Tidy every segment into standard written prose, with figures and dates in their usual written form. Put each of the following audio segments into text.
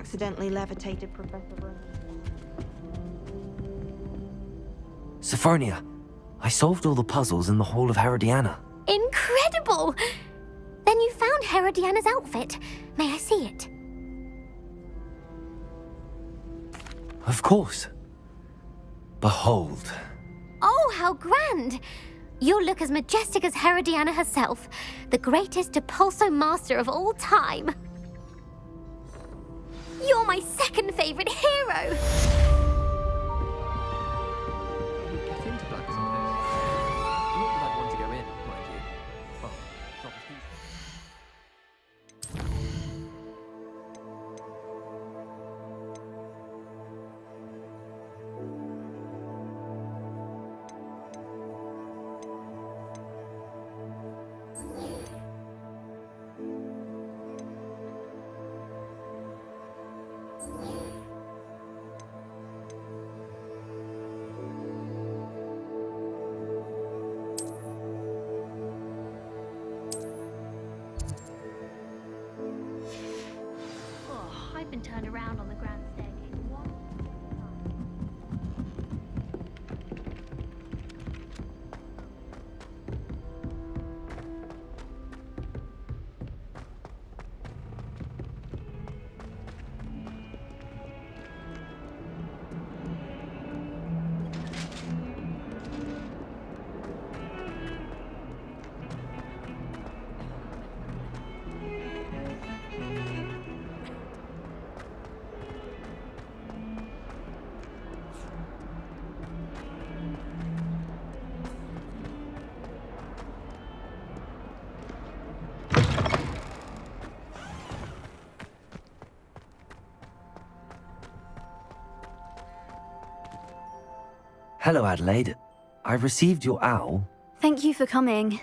accidentally levitated Professor Rowan. Sophronia, I solved all the puzzles in the Hall of Herodiana. Incredible! Then you found Herodiana's outfit. May I see it? Of course. Behold. Oh, how grand! You'll look as majestic as Herodiana herself, the greatest Depulso master of all time. You're my second favorite hero! Get into black someday. Not that I'd want to go in, mind you. Well, not with you. I've been turned around on the grand staircase. Hello, Adelaide. I received your owl. Thank you for coming.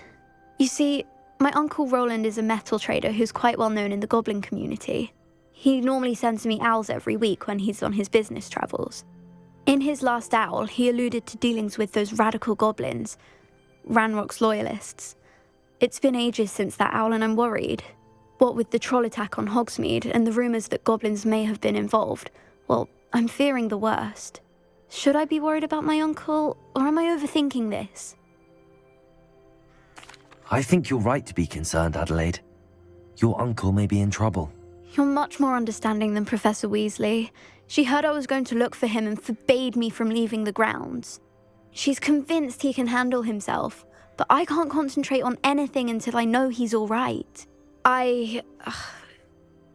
You see, my uncle Roland is a metal trader who's quite well known in the goblin community. He normally sends me owls every week when he's on his business travels. In his last owl, he alluded to dealings with those radical goblins, Ranrock's loyalists. It's been ages since that owl and I'm worried. What with the troll attack on Hogsmeade and the rumours that goblins may have been involved, well, I'm fearing the worst. Should I be worried about my uncle, or am I overthinking this? I think you're right to be concerned, Adelaide. Your uncle may be in trouble. You're much more understanding than Professor Weasley. She heard I was going to look for him and forbade me from leaving the grounds. She's convinced he can handle himself, but I can't concentrate on anything until I know he's all right.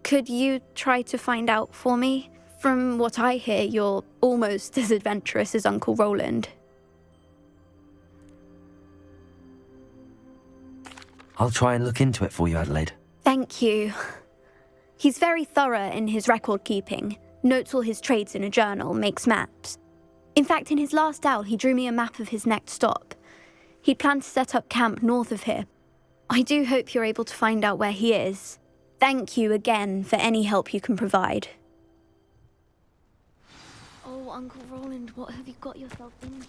Could you try to find out for me? From what I hear, you're almost as adventurous as Uncle Roland. I'll try and look into it for you, Adelaide. Thank you. He's very thorough in his record keeping, notes all his trades in a journal, makes maps. In fact, in his last owl, he drew me a map of his next stop. He'd planned to set up camp north of here. I do hope you're able to find out where he is. Thank you again for any help you can provide. Oh, Uncle Roland, what have you got yourself into?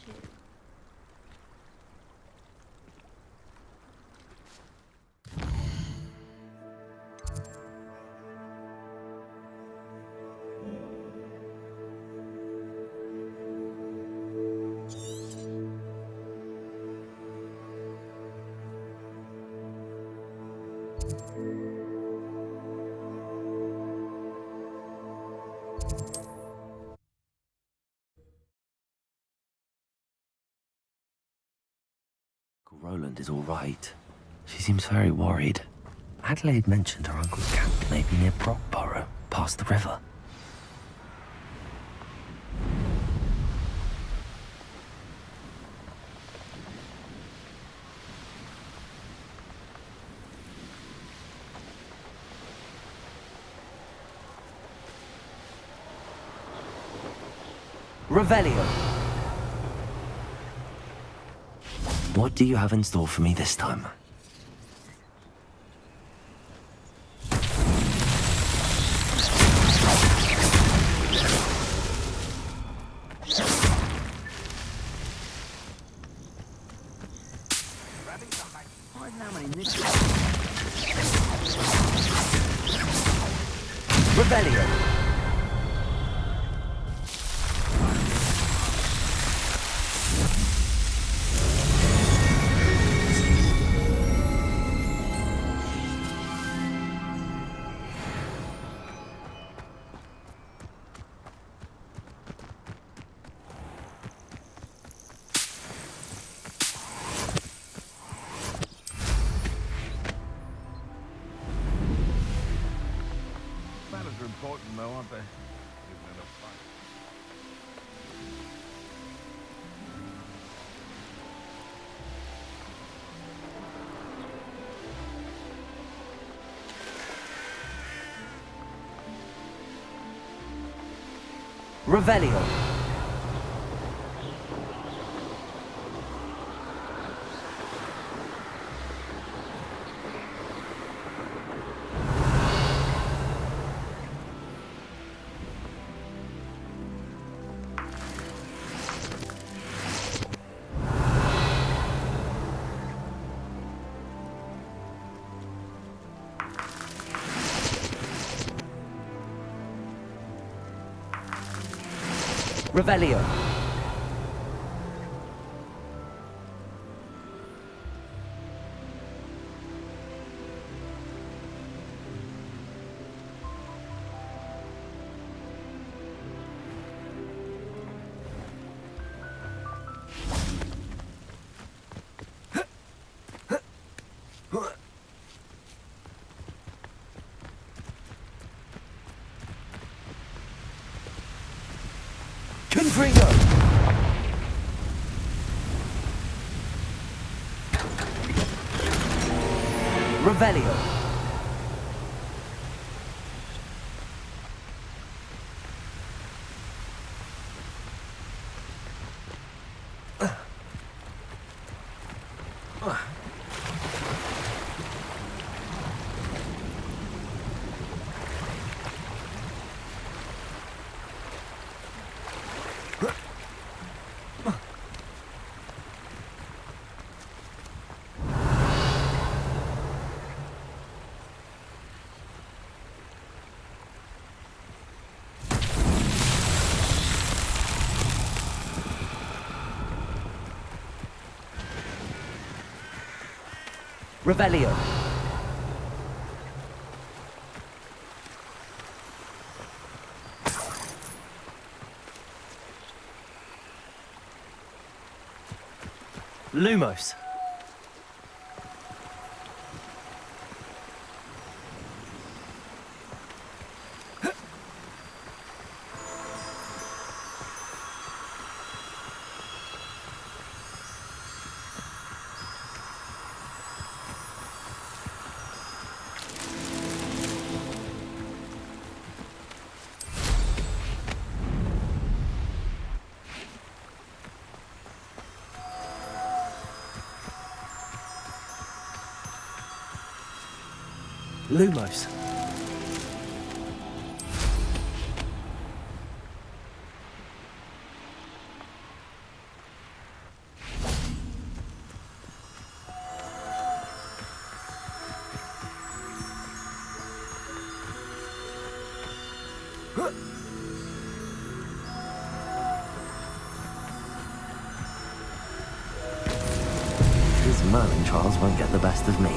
Roland is all right. She seems very worried. Adelaide mentioned her uncle's camp may be near Brockborough, past the river. Revelio! What do you have in store for me this time? Revelio! Revelio. Revelio. Confringo! Revelio. Revelio. Lumos. Lumos. These Merlin trials won't get the best of me.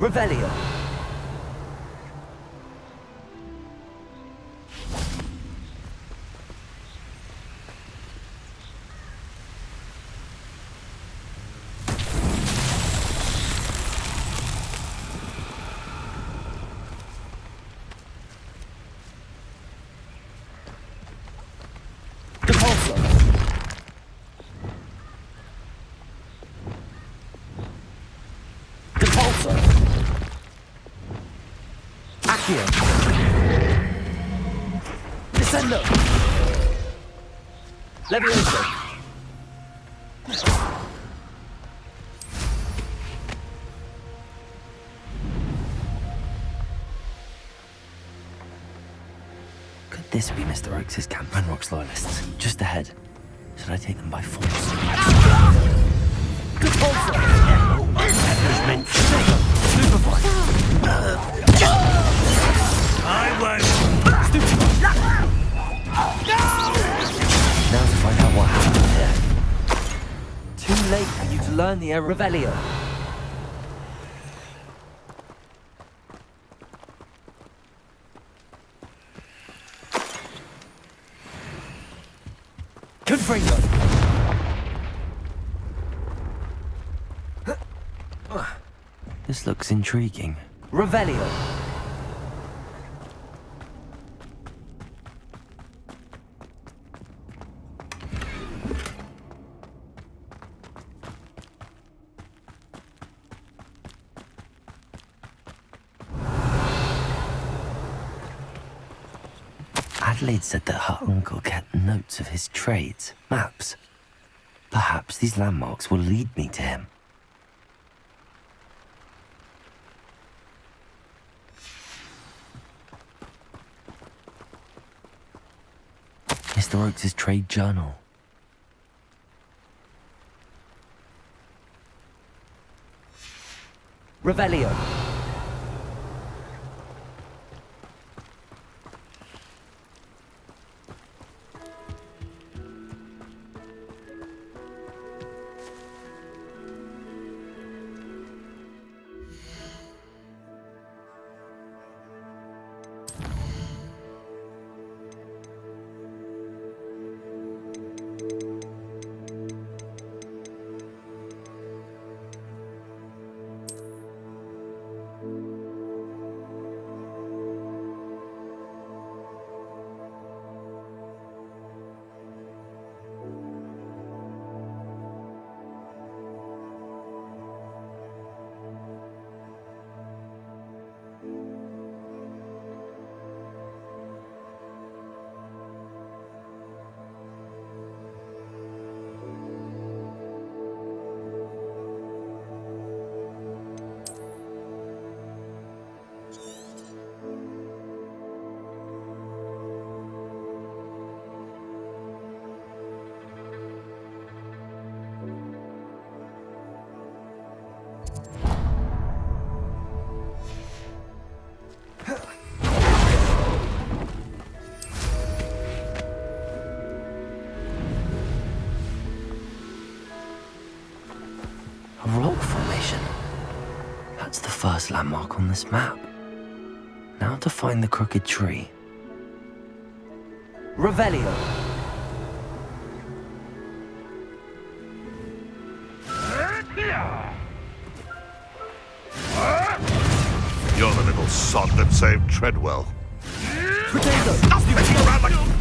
Revelio. Depulso. Depulso. Accio. Descendo. Levioso. This be Mr. Oakes' camp. Ranrock's loyalists. Just ahead. Should I take them by force? I won't. Now to find out what happened here. Too late for you to learn the Revelio. Confringo. This looks intriguing. Revelio. Adelaide said that her uncle kept notes of his trades, maps. Perhaps these landmarks will lead me to him. Mr. Oakes' trade journal. Revelio. A rock formation. That's the first landmark on this map. Now to find the crooked tree. Revelio. You're the little sod that saved Treadwell. Potato! Stop messing around like...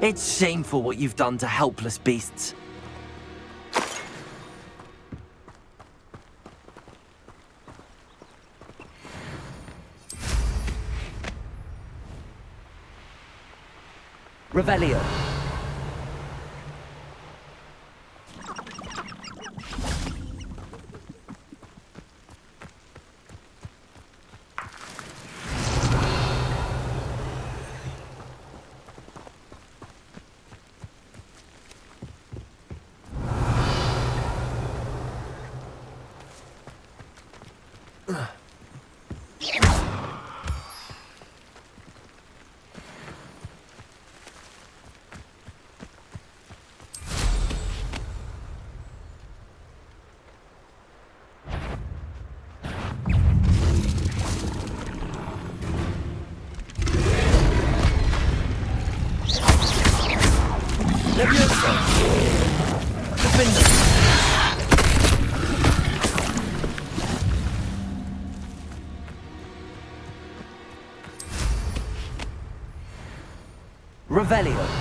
It's shameful what you've done to helpless beasts. Revelio. Revelio.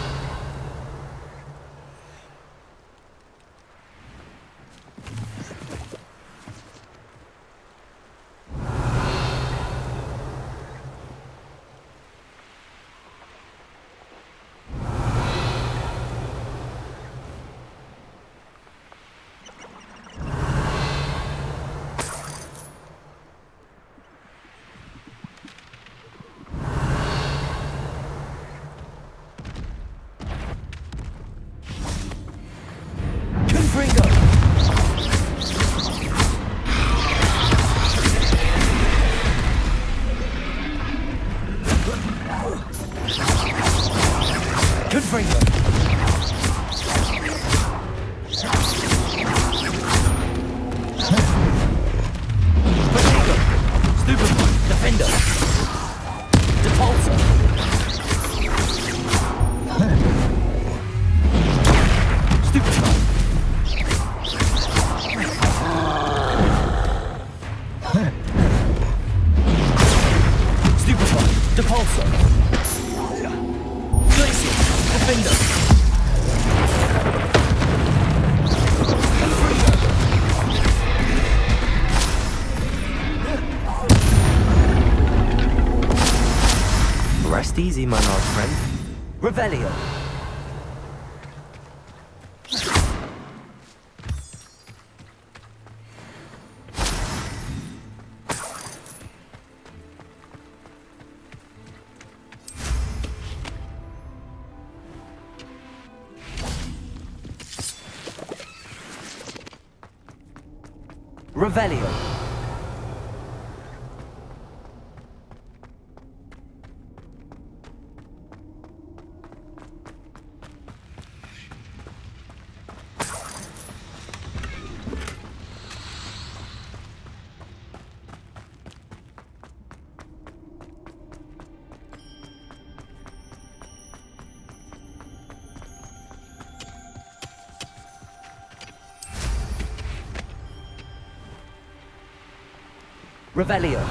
Free them. Potato. Stupefy. Defender. Depulsor. Stupefy. Stupefy. Depulsor. Glacier. Defender. Rest easy, my large friend. Revelio. Revelio. Revelio.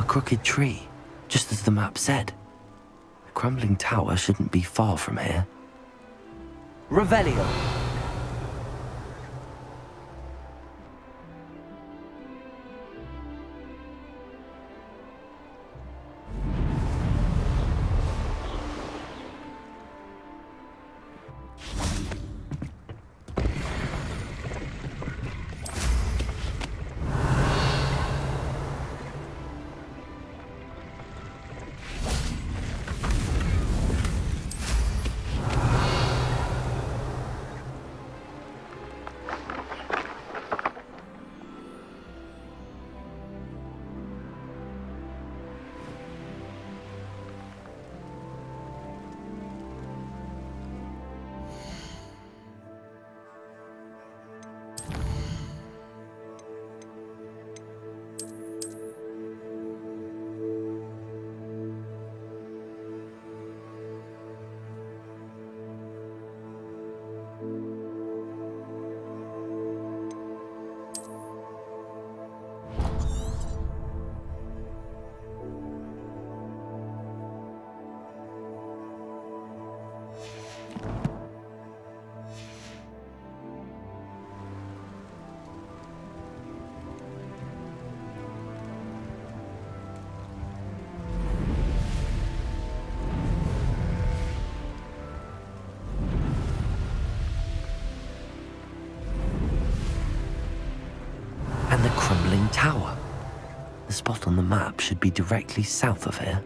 Crooked tree, just as the map said. The crumbling tower shouldn't be far from here. Revelio. And the crumbling tower. The spot on the map should be directly south of here.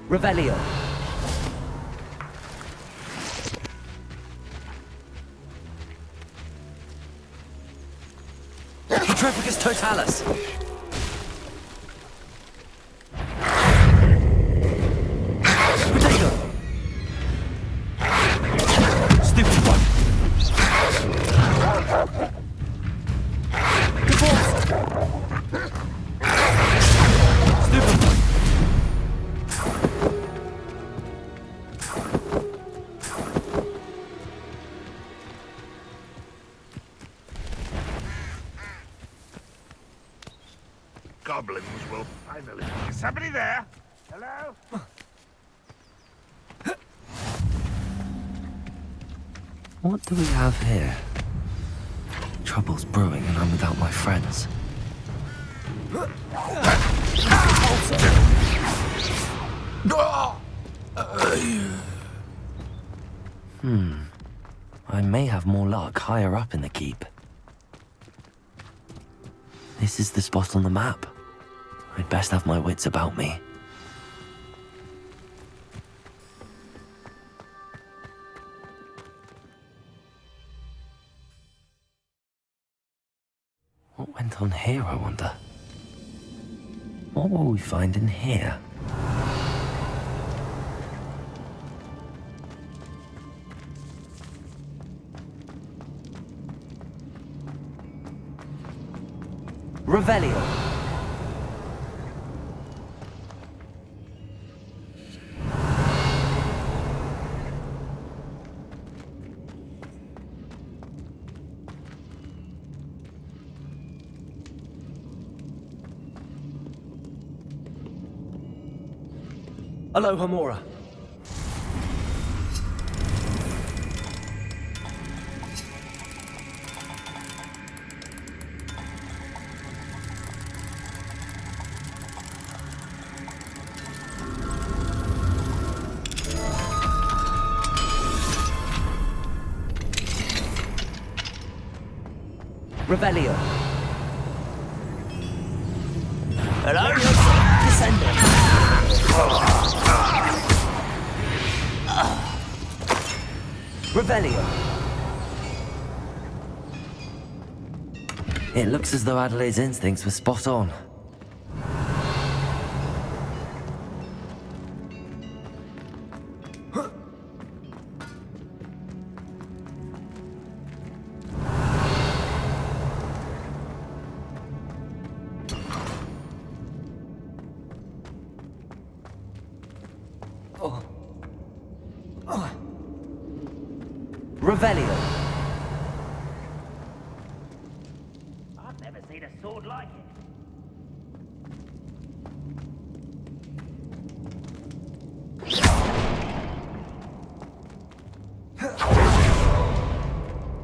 Revelio. Petrificus totalis. Potato. Stupid one. goblins will finally... Is somebody there? Hello? What do we have here? Trouble's brewing and I'm without my friends. I may have more luck higher up in the keep. This is the spot on the map. I'd best have my wits about me. What went on here, I wonder? What will we find in here? Revelio. Aloha Mora. Revelio. Hello, descendant. Revelio. It looks as though Adelaide's instincts were spot on. Revelio. I've never seen a sword like it.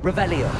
Revelio.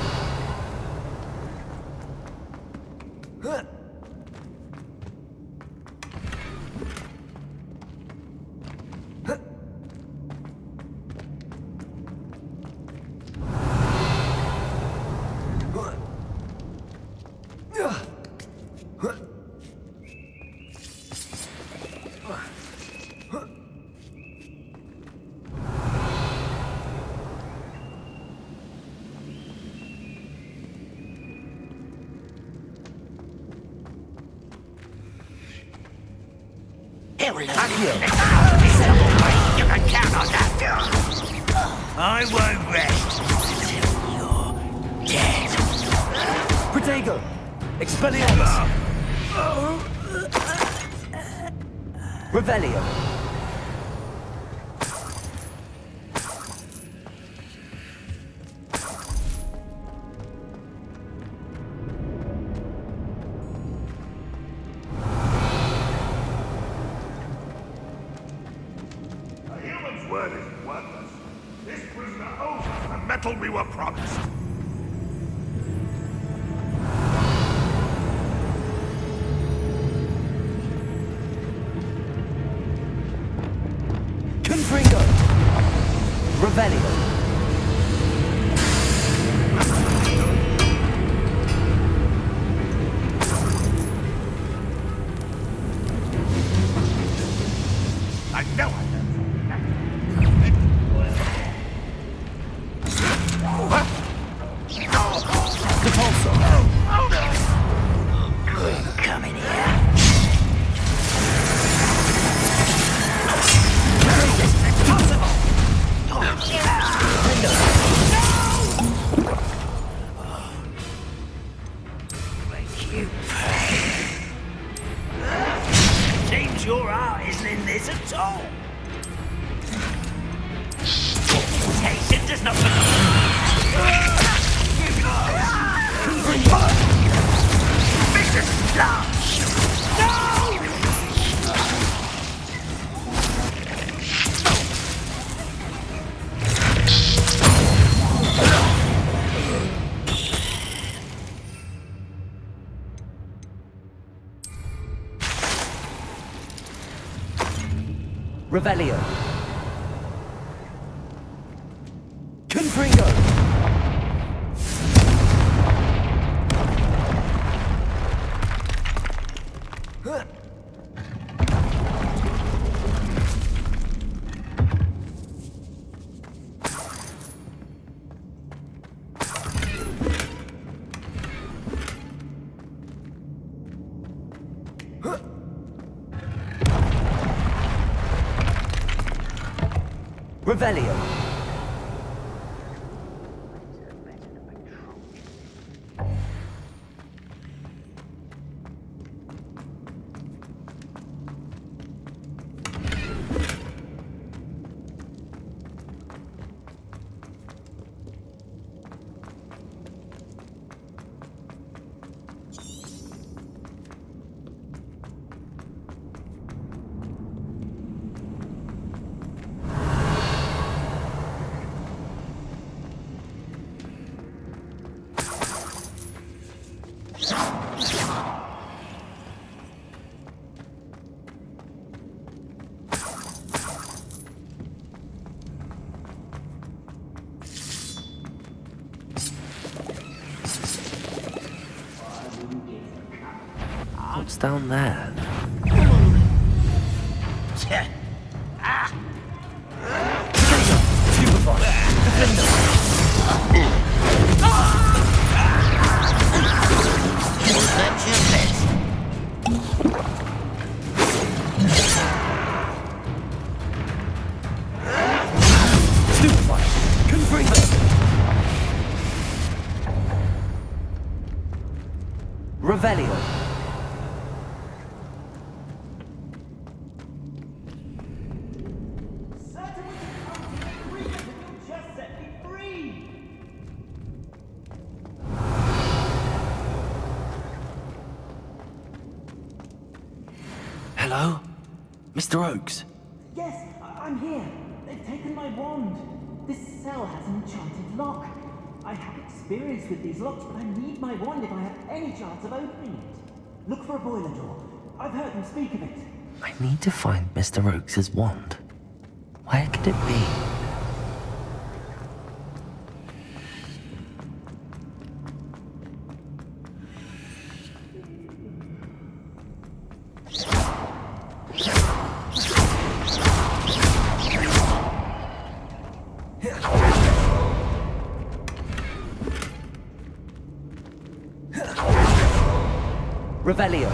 You can count on that. I won't rest until you're dead. Protego. Expelliarmus. Revelio. Word is worthless. This prisoner owes us the metal we were promised. Confringo. Revelio. I know I Come in here. Revelio. Confringo. Revelio. What's down there? Revelio. Hello? Mr. Oakes? Yes, I'm here. They've taken my wand. This cell has an enchanted lock. I have experience with these locks, but I need my wand if I have any chance of opening it. Look for a boiler door. I've heard them speak of it. I need to find Mr. Oakes' wand. Where could it be? Revelio.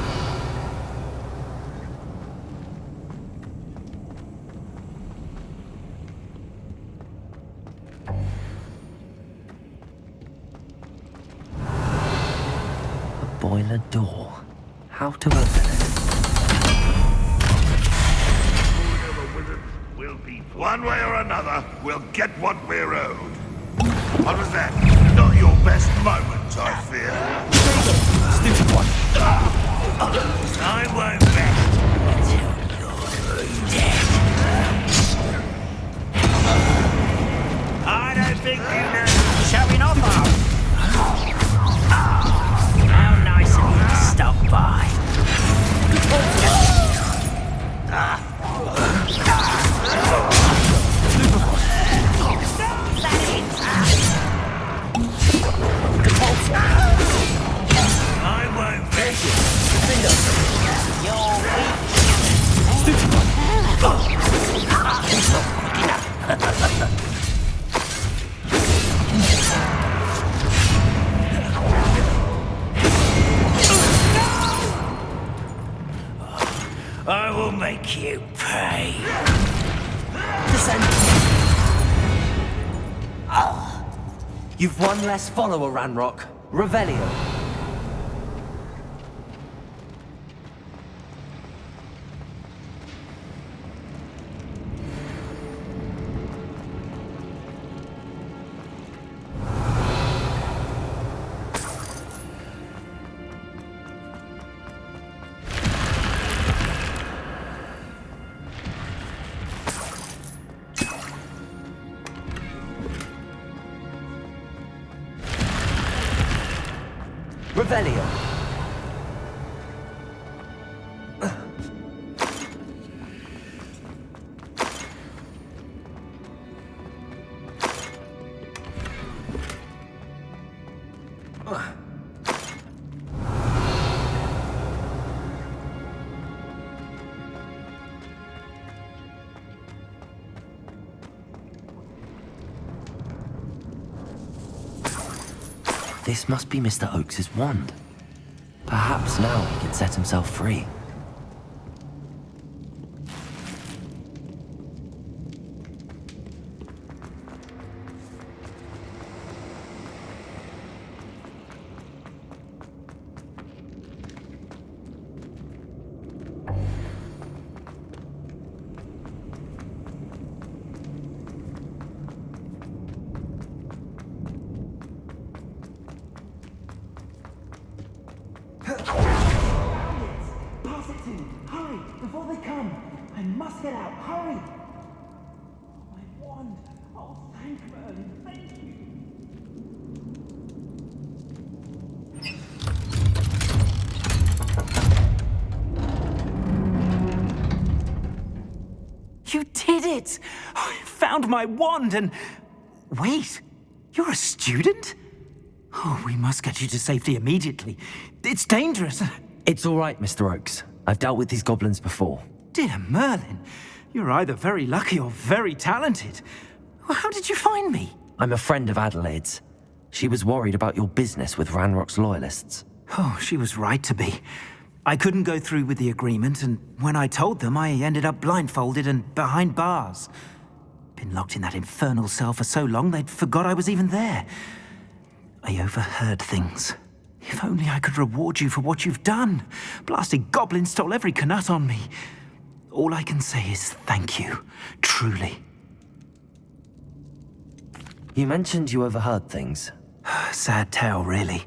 A boiler door. How to open it? Will be one way or another, we'll get what we're owed. What was that? Not your best moment, I fear. Stupid one. I won't rest until you're dead. I don't think you know. Showing off, how nice of you to stop by. I won't rest. You're weak. Stupid one. I will make you pay. You've one less follower, Ranrock. Revelio. Revelio. This must be Mr. Oakes's wand. Perhaps now he can set himself free. Pass it to me! Hurry! Before they come! I must get out! Hurry! Oh, my wand! Oh, thank Merlin! Thank you! You did it! I found my wand and... Wait, you're a student? Oh, we must get you to safety immediately. It's dangerous. It's all right, Mr. Oakes. I've dealt with these goblins before. Dear Merlin, you're either very lucky or very talented. How did you find me? I'm a friend of Adelaide's. She was worried about your business with Ranrock's loyalists. Oh, she was right to be. I couldn't go through with the agreement, and when I told them, I ended up blindfolded and behind bars. Been locked in that infernal cell for so long, they'd forgot I was even there. I overheard things. If only I could reward you for what you've done. Blasted goblin stole every canut on me. All I can say is thank you, truly. You mentioned you overheard things. Sad tale, really.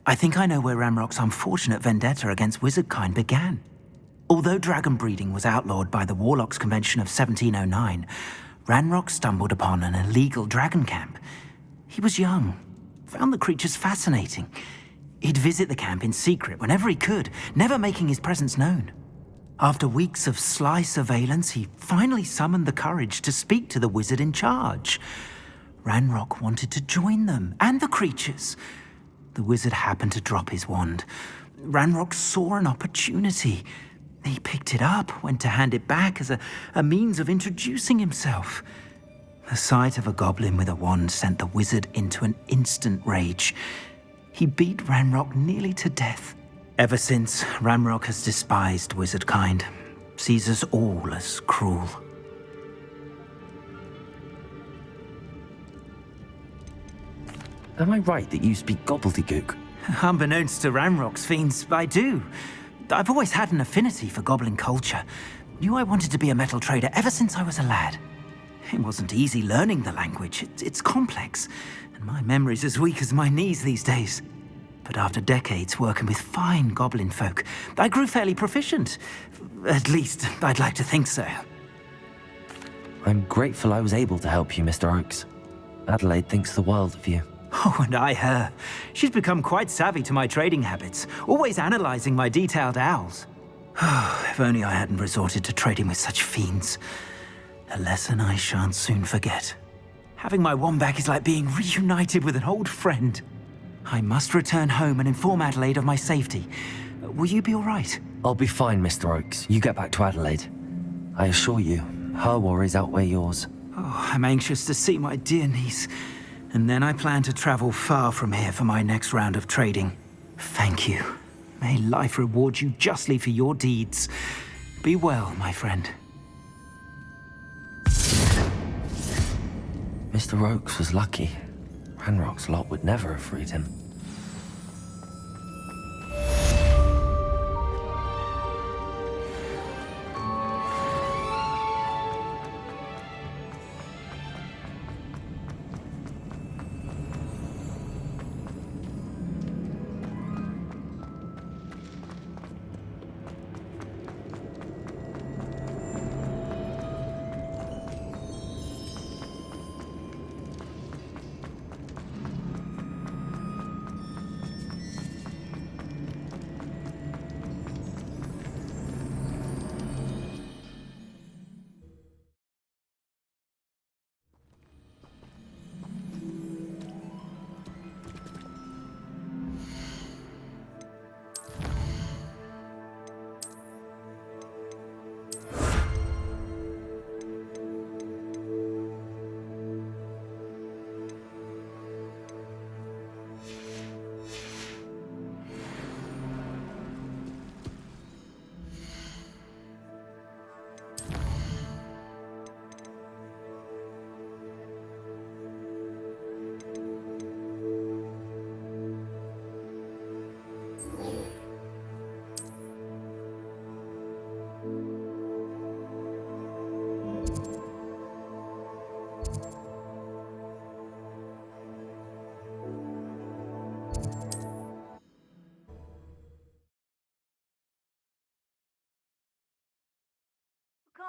I think I know where Ranrock's unfortunate vendetta against wizardkind began. Although dragon breeding was outlawed by the Warlocks Convention of 1709, Ranrock stumbled upon an illegal dragon camp. He was young, found the creatures fascinating. He'd visit the camp in secret whenever he could, never making his presence known. After weeks of sly surveillance, he finally summoned the courage to speak to the wizard in charge. Ranrock wanted to join them, and the creatures. The wizard happened to drop his wand. Ranrock saw an opportunity. He picked it up, went to hand it back as a means of introducing himself. The sight of a goblin with a wand sent the wizard into an instant rage. He beat Ranrock nearly to death. Ever since, Ranrock has despised wizardkind, sees us all as cruel. Am I right that you speak gobbledygook? Unbeknownst to Ranrock's fiends, I do. I've always had an affinity for goblin culture. Knew I wanted to be a metal trader ever since I was a lad. It wasn't easy learning the language. It's complex, and my memory's as weak as my knees these days. But after decades working with fine goblin folk, I grew fairly proficient. At least, I'd like to think so. I'm grateful I was able to help you, Mr. Oakes. Adelaide thinks the world of you. Oh, and I her. She's become quite savvy to my trading habits, always analyzing my detailed owls. If only I hadn't resorted to trading with such fiends. A lesson I shan't soon forget. Having my wand back is like being reunited with an old friend. I must return home and inform Adelaide of my safety. Will you be all right? I'll be fine, Mr. Oakes. You get back to Adelaide. I assure you, her worries outweigh yours. Oh, I'm anxious to see my dear niece. And then I plan to travel far from here for my next round of trading. Thank you. May life reward you justly for your deeds. Be well, my friend. Mr. Oakes was lucky. Ranrock's lot would never have freed him.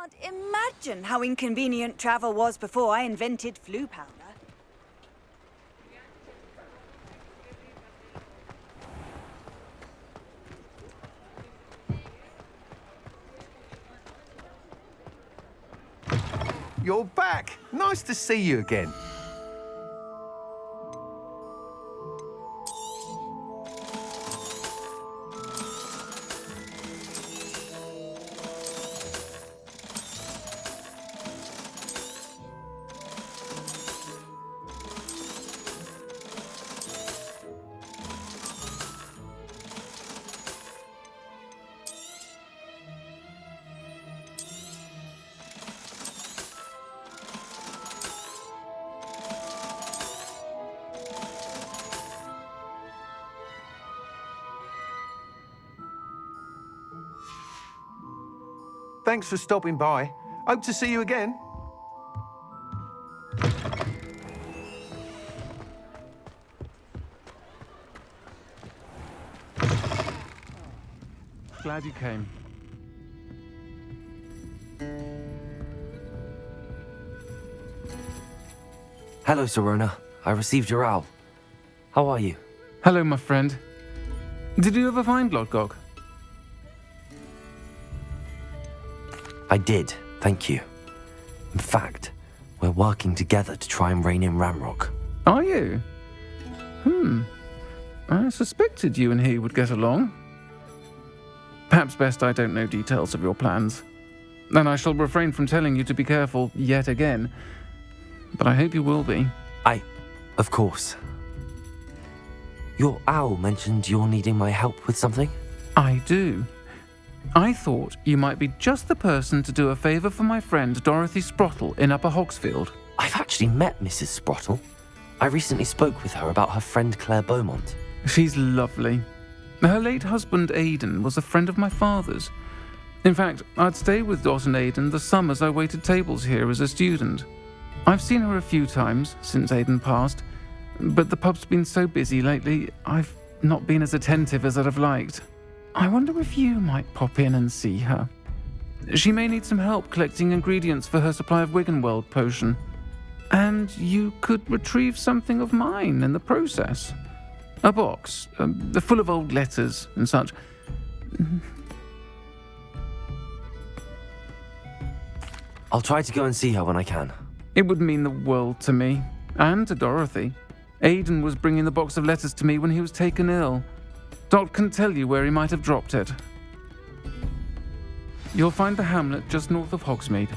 Can't imagine how inconvenient travel was before I invented flu powder. You're back. Nice to see you again. Thanks for stopping by. Hope to see you again. Glad you came. Hello, Serona. I received your owl. How are you? Hello, my friend. Did you ever find Lodgok? I did, thank you. In fact, we're working together to try and rein in Ramrock. Are you? I suspected you and he would get along. Perhaps best I don't know details of your plans. And I shall refrain from telling you to be careful yet again. But I hope you will be. Of course. Your owl mentioned you're needing my help with something? I do. I thought you might be just the person to do a favour for my friend Dorothy Sprottle in Upper Hogsfield. I've actually met Mrs. Sprottle. I recently spoke with her about her friend Claire Beaumont. She's lovely. Her late husband Aidan was a friend of my father's. In fact, I'd stay with Dot and Aidan the summers I waited tables here as a student. I've seen her a few times since Aidan passed, but the pub's been so busy lately, I've not been as attentive as I'd have liked. I wonder if you might pop in and see her. She may need some help collecting ingredients for her supply of Wiggenweld potion. And you could retrieve something of mine in the process. A box, full of old letters and such. I'll try to go and see her when I can. It would mean the world to me, and to Dorothy. Aidan was bringing the box of letters to me when he was taken ill. Dot can tell you where he might have dropped it. You'll find the hamlet just north of Hogsmeade.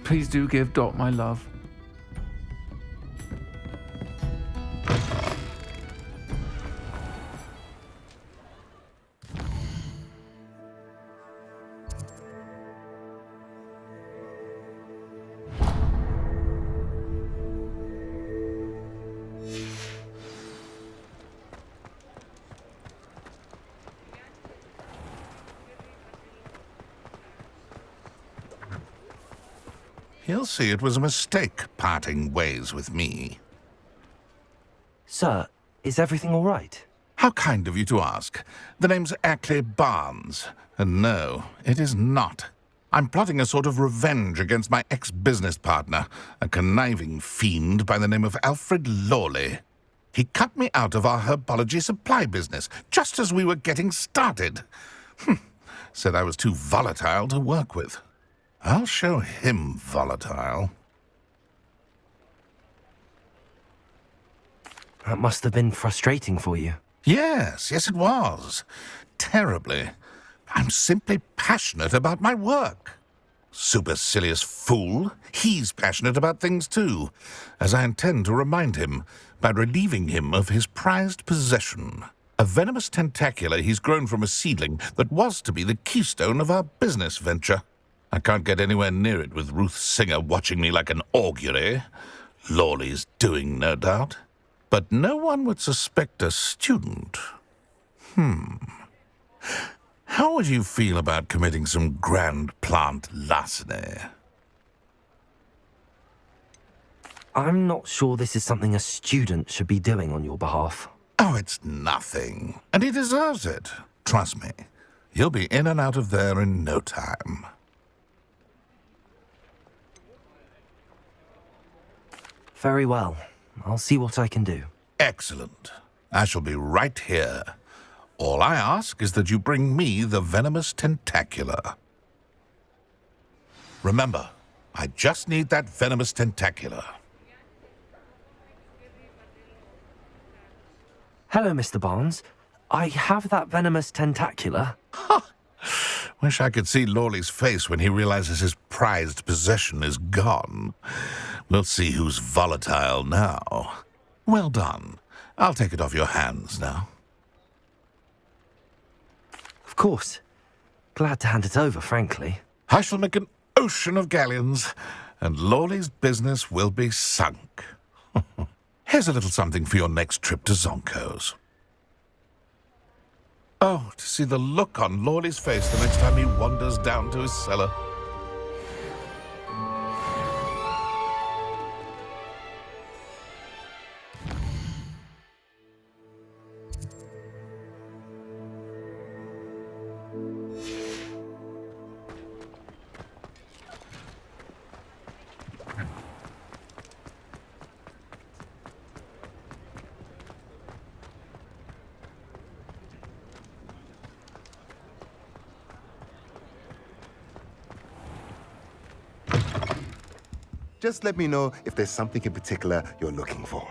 Please do give Dot my love. He'll see it was a mistake parting ways with me. Sir, is everything all right? How kind of you to ask. The name's Ackley Barnes. And no, it is not. I'm plotting a sort of revenge against my ex-business partner, a conniving fiend by the name of Alfred Lawley. He cut me out of our herbology supply business just as we were getting started. Said I was too volatile to work with. I'll show him volatile. That must have been frustrating for you. Yes, it was. Terribly. I'm simply passionate about my work. Supercilious fool. He's passionate about things too, as I intend to remind him by relieving him of his prized possession. A venomous tentacula he's grown from a seedling that was to be the keystone of our business venture. I can't get anywhere near it with Ruth Singer watching me like an augury. Lawley's doing, no doubt. But no one would suspect a student. How would you feel about committing some grand plant larceny? I'm not sure this is something a student should be doing on your behalf. Oh, it's nothing. And he deserves it. Trust me. You'll be in and out of there in no time. Very well. I'll see what I can do. Excellent. I shall be right here. All I ask is that you bring me the venomous tentacular. Remember, I just need that venomous tentacular. Hello, Mr. Barnes. I have that venomous tentacular. Wish I could see Lawley's face when he realizes his prized possession is gone. We'll see who's volatile now. Well done. I'll take it off your hands now. Of course. Glad to hand it over, frankly. I shall make an ocean of galleons, and Lawley's business will be sunk. Here's a little something for your next trip to Zonko's. Oh, to see the look on Lawley's face the next time he wanders down to his cellar. Just let me know if there's something in particular you're looking for.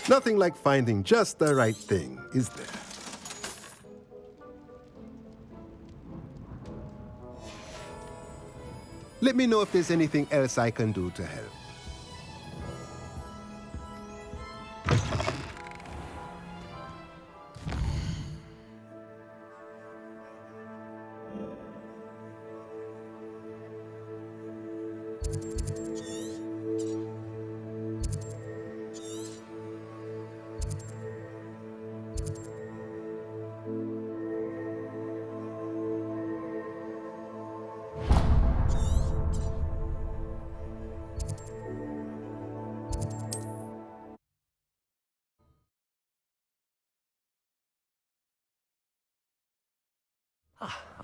Nothing like finding just the right thing, is there? Let me know if there's anything else I can do to help.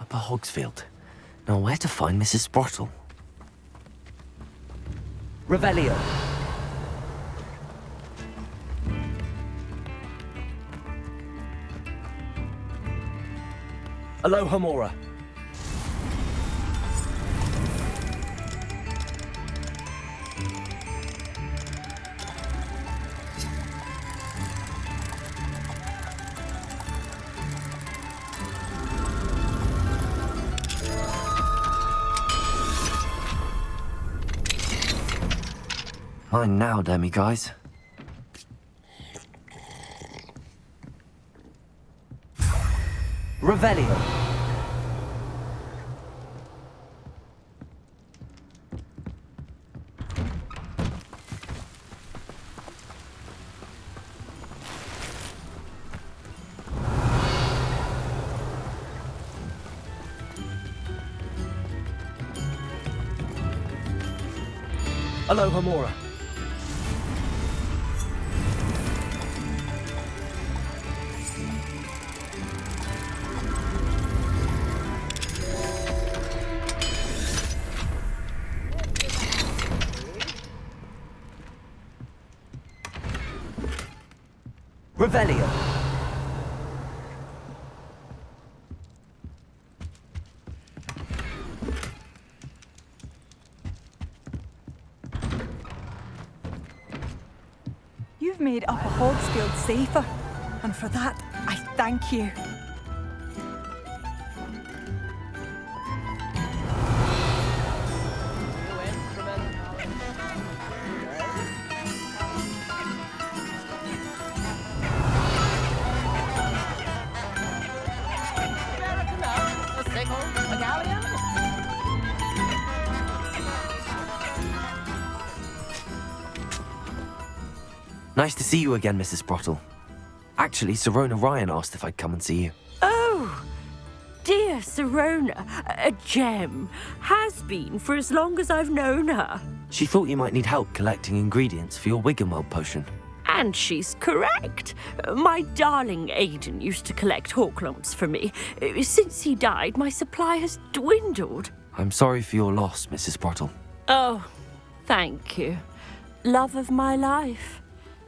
Upper Hogsfield. Now where to find Mrs. Sprottle? Revelio. Aloha Mora. Fine now, demi guys. Revelio. Aloha Mora. Revelio. You've made Upper Hogsfield safer, and for that, I thank you. Nice to see you again, Mrs. Sprottle. Actually, Sirona Ryan asked if I'd come and see you. Oh, dear Sirona, a gem. Has been for as long as I've known her. She thought you might need help collecting ingredients for your Wiggenweld potion. And she's correct. My darling Aiden used to collect Horklumps for me. Since he died, my supply has dwindled. I'm sorry for your loss, Mrs. Sprottle. Oh, thank you. Love of my life.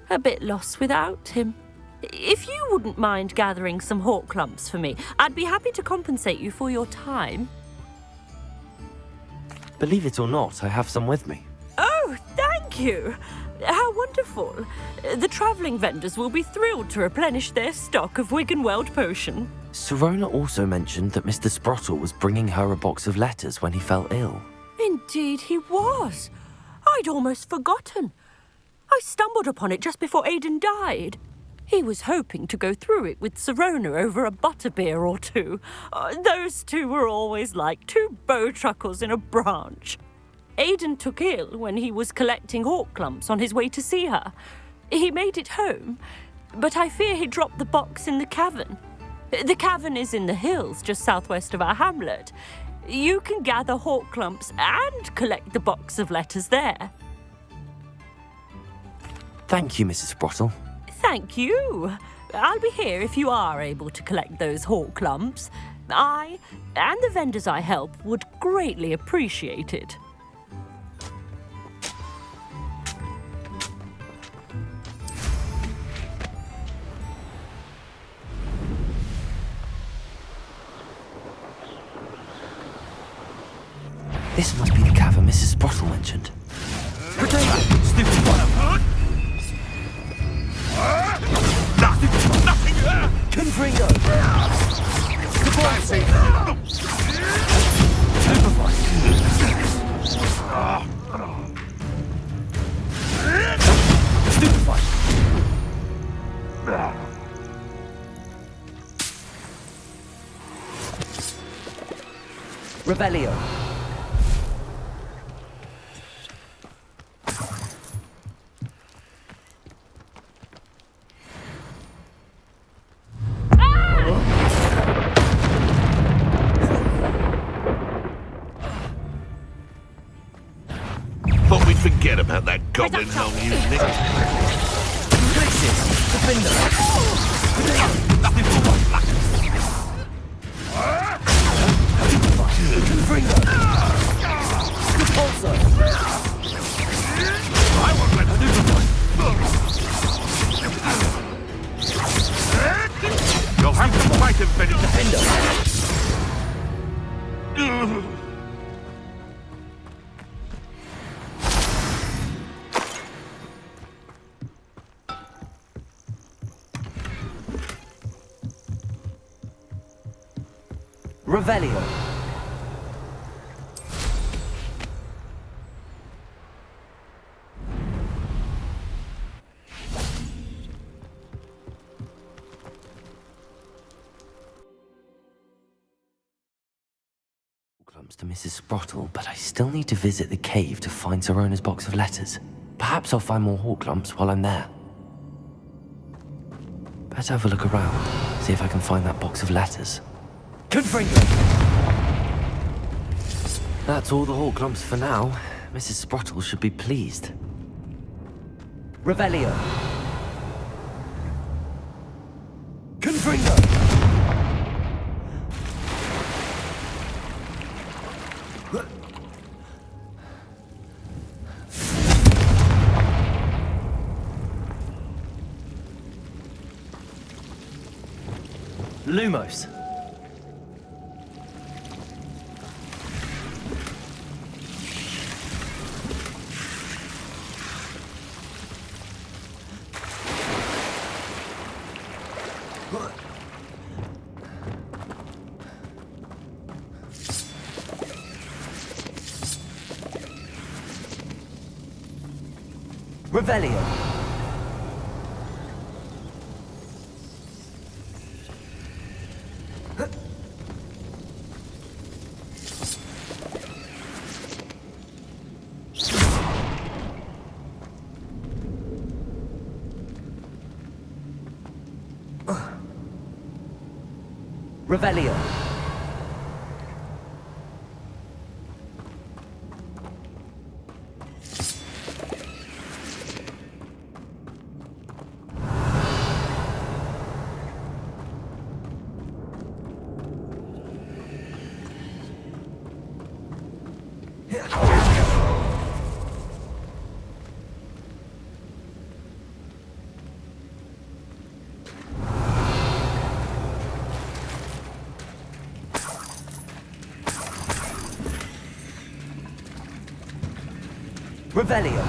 A bit lost without him. If you wouldn't mind gathering some Horklumps for me, I'd be happy to compensate you for your time. Believe it or not, I have some with me. Oh, thank you. How wonderful. The travelling vendors will be thrilled to replenish their stock of Wiggenweld potion. Sirona also mentioned that Mr. Sprottle was bringing her a box of letters when he fell ill. Indeed he was. I'd almost forgotten. I stumbled upon it just before Aiden died. He was hoping to go through it with Sirona over a butterbeer or two. Those two were always like two bowtruckles in a branch. Aiden took ill when he was collecting Horklumps on his way to see her. He made it home, but I fear he dropped the box in the cavern. The cavern is in the hills just southwest of our hamlet. You can gather Horklumps and collect the box of letters there. Thank you, Mrs. Sprottle. Thank you. I'll be here if you are able to collect those Horklumps. I and the vendors I help would greatly appreciate it. This must be the cavern Mrs. Sprottle mentioned. Nothing there! Confringo! Stupefy! Revelio! Thought we'd forget about that goblin hell you nicked. I won't let You'll have to fight him, Defender. Revelio. Clumps to Mrs. Sprottle, but I still need to visit the cave to find Sirona's box of letters. Perhaps I'll find more Horklumps while I'm there. Better have a look around, see if I can find that box of letters. Confringo! That's all the Horklumps for now. Mrs. Sprottle should be pleased. Revelio! Confringo! Lumos. Revelio. Revelio. Revelio.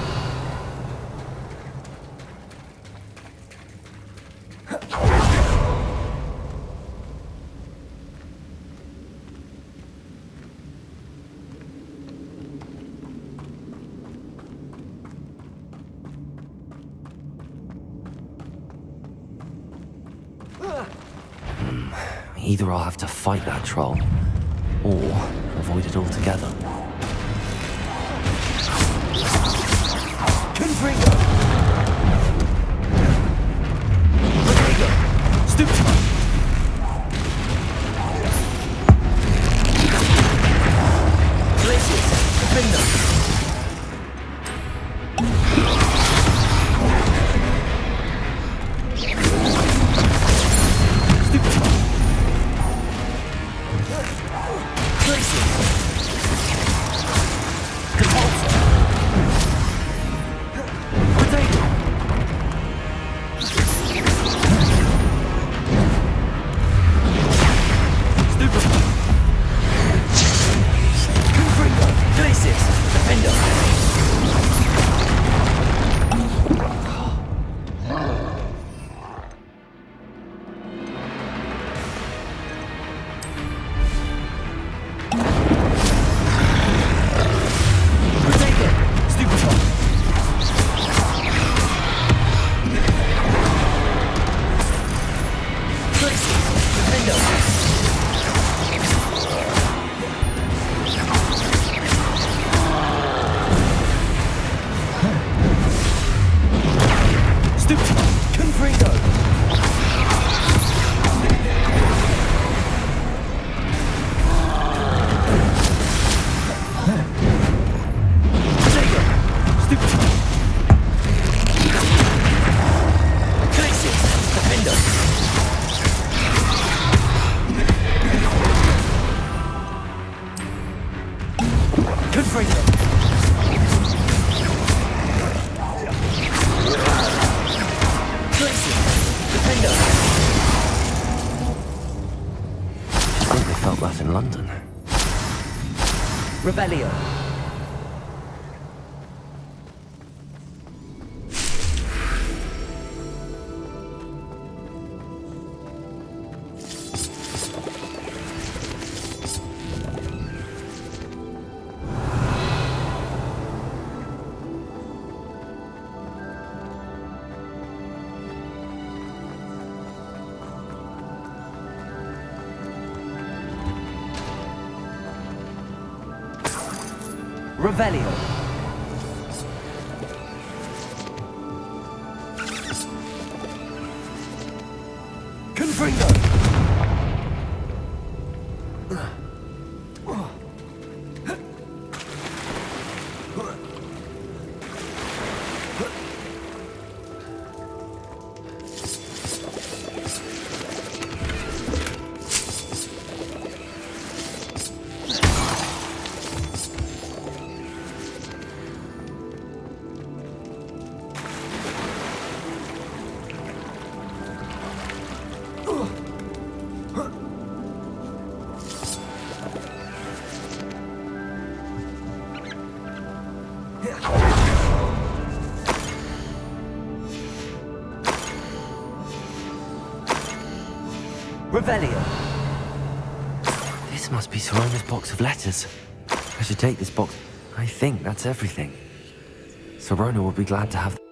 Either I'll have to fight that troll, or avoid it altogether. Confringo! Rodrigo! Stupefy! Glacius! Defender! Stupefy! Glacius! Compulsor! In London. Revelio. Revelio. Confringo. Revelio. This must be Sorona's box of letters. I should take this box. I think that's everything. Sorona will be glad to have...